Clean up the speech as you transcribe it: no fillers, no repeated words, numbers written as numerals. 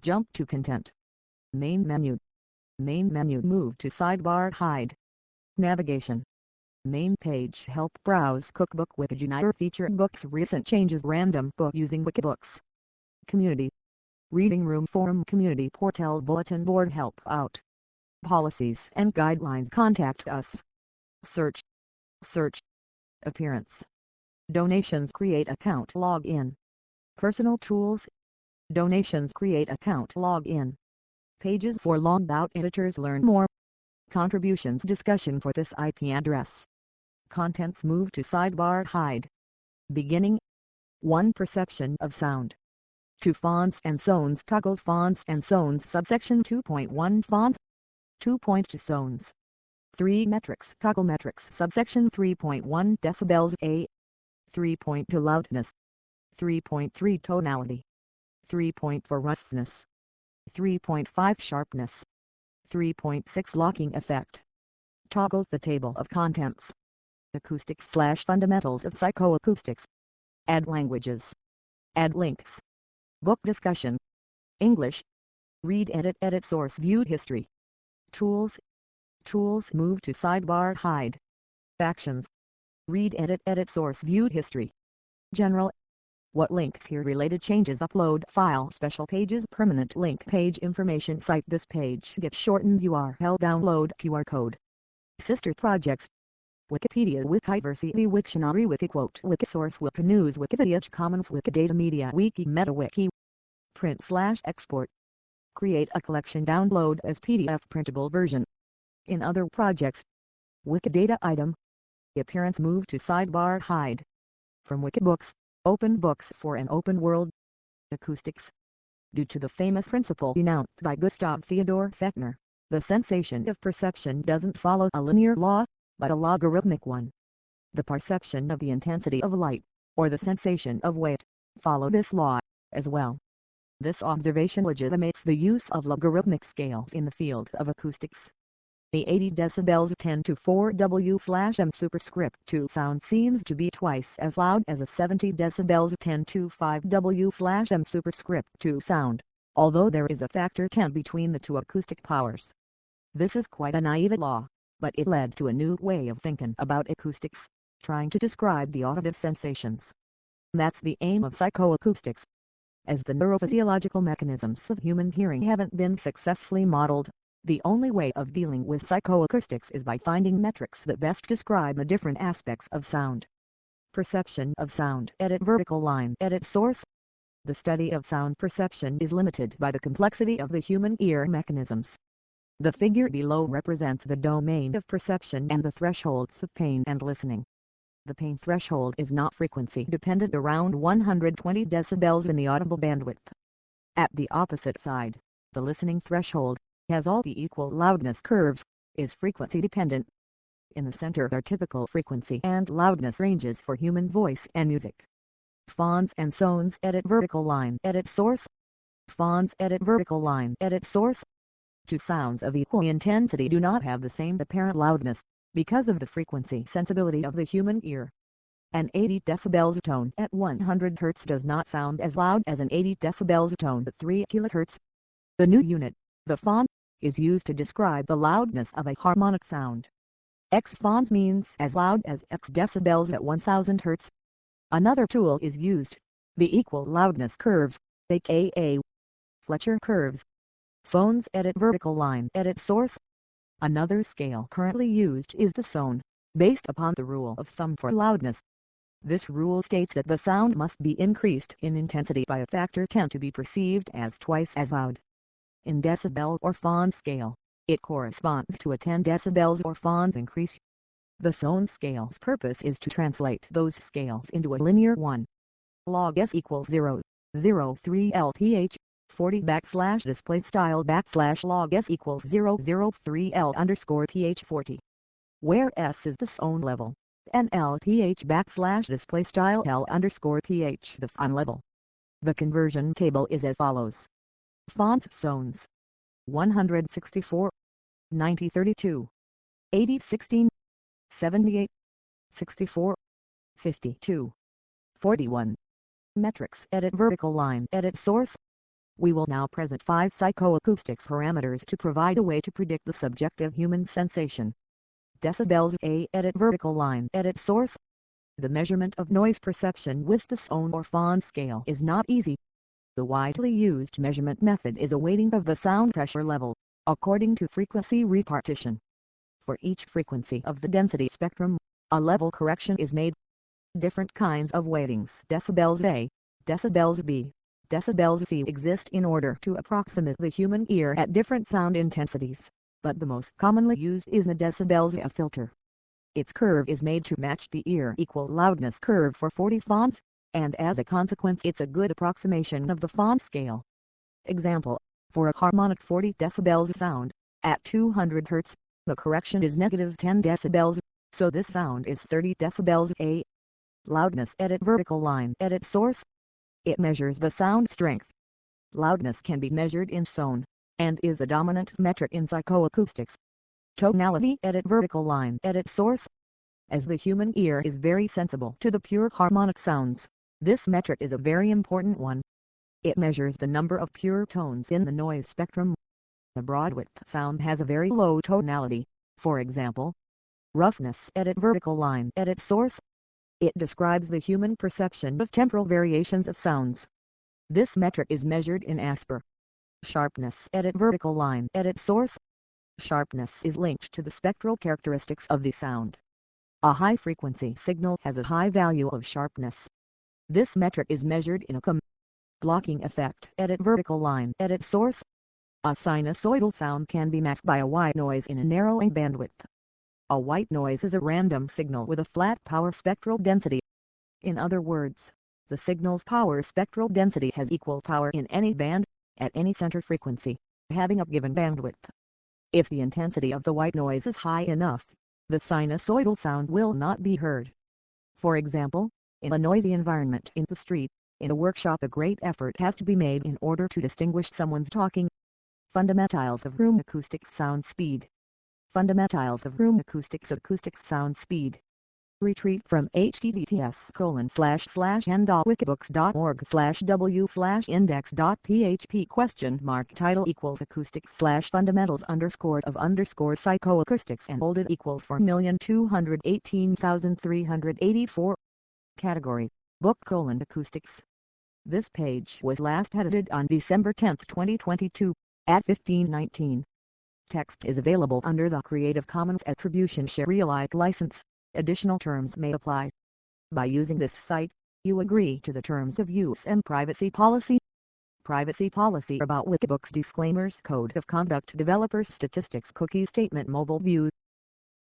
Jump to content. Main menu. Main menu, move to sidebar, hide. Navigation. Main page, help browse cookbook Wikijunitor feature books recent changes random book using Wikibooks. Community. Reading room forum community portal bulletin board help out. Policies and guidelines contact us. Search. Search. Appearance. Donations create account login. Personal tools. Donations create account login. Pages for Longbout editors learn more. Contributions discussion for this IP address. Contents move to sidebar hide. Beginning. 1. Perception of sound. 2. Fonts and zones toggle fonts and zones subsection 2.1 fonts 2.2 zones 3. Metrics toggle metrics subsection 3.1 decibels A 3.2 loudness 3.3 tonality 3.4 roughness 3.5 sharpness 3.6 locking effect. Toggle the table of contents. Acoustics / fundamentals of psychoacoustics. Add languages. Add links. Book discussion. English. Read edit source viewed history. Tools. Tools move to sidebar hide. Actions. Read edit source viewed history. General. What links here related changes upload file special pages permanent link page information site this page gets shortened URL download QR code. Sister projects. Wikipedia Wikiversity Wiktionary Wikiquote Wikisource Wikinews Wikipedia Commons Wikidata Media Wiki MetaWiki. Print/export. Create a collection download as PDF printable version. In other projects. Wikidata item. Appearance move to sidebar hide. From Wikibooks, open books for an open world. Acoustics. Due to the famous principle denounced by Gustav Theodor Fechner, the sensation of perception doesn't follow a linear law, but a logarithmic one. The perception of the intensity of light, or the sensation of weight, follow this law, as well. This observation legitimates the use of logarithmic scales in the field of acoustics. The 80 decibels 10 to 4 W/m superscript 2 sound seems to be twice as loud as a 70 decibels 10 to 5 W/m superscript 2 sound, although there is a factor 10 between the two acoustic powers. This is quite a naive law, but it led to a new way of thinking about acoustics, trying to describe the auditive sensations. That's the aim of psychoacoustics. As the neurophysiological mechanisms of human hearing haven't been successfully modeled, the only way of dealing with psychoacoustics is by finding metrics that best describe the different aspects of sound. Perception of sound. Edit vertical line. Edit source. The study of sound perception is limited by the complexity of the human ear mechanisms. The figure below represents the domain of perception and the thresholds of pain and listening. The pain threshold is not frequency dependent around 120 decibels in the audible bandwidth. At the opposite side, the listening threshold has all the equal loudness curves, is frequency dependent. In the center are typical frequency and loudness ranges for human voice and music. Fonts and zones. Edit vertical line. Edit source. Fonts. Edit vertical line. Edit source. Two sounds of equal intensity do not have the same apparent loudness, because of the frequency sensibility of the human ear. An 80 decibels tone at 100 Hz does not sound as loud as an 80 decibels tone at 3 kHz. The new unit, the fon, is used to describe the loudness of a harmonic sound. X fons means as loud as X decibels at 1000 Hz. Another tool is used, the equal loudness curves, aka Fletcher curves. Zones. Edit vertical line. Edit source. Another scale currently used is the zone, based upon the rule of thumb for loudness. This rule states that the sound must be increased in intensity by a factor 10 to be perceived as twice as loud. In decibel or fon scale, it corresponds to a 10 decibels or fons increase. The zone scale's purpose is to translate those scales into a linear one. Log S equals 0.03 LPH. 40 display style log S equals 0.03 L underscore pH 40. Where S is the zone level, and LPH display style L underscore pH the fon level. The conversion table is as follows. Font zones. 164, 9032, 8016, 78, 64, 52, 41. Metrics. Edit vertical line. Edit source. We will now present 5 psychoacoustics parameters to provide a way to predict the subjective human sensation. Decibels A. Edit vertical line. Edit source. The measurement of noise perception with the SON or FON scale is not easy. The widely used measurement method is a weighting of the sound pressure level, according to frequency repartition. For each frequency of the density spectrum, a level correction is made. Different kinds of weightings, decibels A, decibels B, decibels C, exist in order to approximate the human ear at different sound intensities, but the most commonly used is the decibels A filter. Its curve is made to match the ear equal loudness curve for 40 FONs, and as a consequence it's a good approximation of the FON scale. Example, for a harmonic 40 decibels sound, at 200 Hz, the correction is negative 10 decibels, so this sound is 30 decibels A. Loudness. Edit vertical line. Edit source. It measures the sound strength. Loudness can be measured in SON, and is the dominant metric in psychoacoustics. Tonality. Edit vertical line. Edit source. As the human ear is very sensible to the pure harmonic sounds, this metric is a very important one. It measures the number of pure tones in the noise spectrum. The broadwidth sound has a very low tonality, for example. Roughness. Edit vertical line. Edit source. It describes the human perception of temporal variations of sounds. This metric is measured in ASPER. Sharpness. Edit vertical line. Edit source. Sharpness is linked to the spectral characteristics of the sound. A high-frequency signal has a high value of sharpness. This metric is measured in a blocking effect. Edit vertical line. Edit source. A sinusoidal sound can be masked by a white noise in a narrowing bandwidth. A white noise is a random signal with a flat power spectral density. In other words, the signal's power spectral density has equal power in any band, at any center frequency, having a given bandwidth. If the intensity of the white noise is high enough, the sinusoidal sound will not be heard. For example, in a noisy environment in the street, in a workshop, a great effort has to be made in order to distinguish someone's talking. Fundamentals of room acoustics. Sound speed. Fundamentals of room acoustics. Acoustics sound speed. Retrieved from https://n.wikibooks.org/w/index.php title =fundamentals_of_psychoacoustics and bolded =4,218,384 Category Book Acoustics. This page was last edited on December 10, 2022, at 15:19. Text is available under the Creative Commons Attribution Share Alike license. Additional terms may apply. By using this site, you agree to the terms of use and privacy policy. Privacy policy about Wikibooks. Disclaimers. Code of conduct. Developers. Statistics. Cookie statement. Mobile view.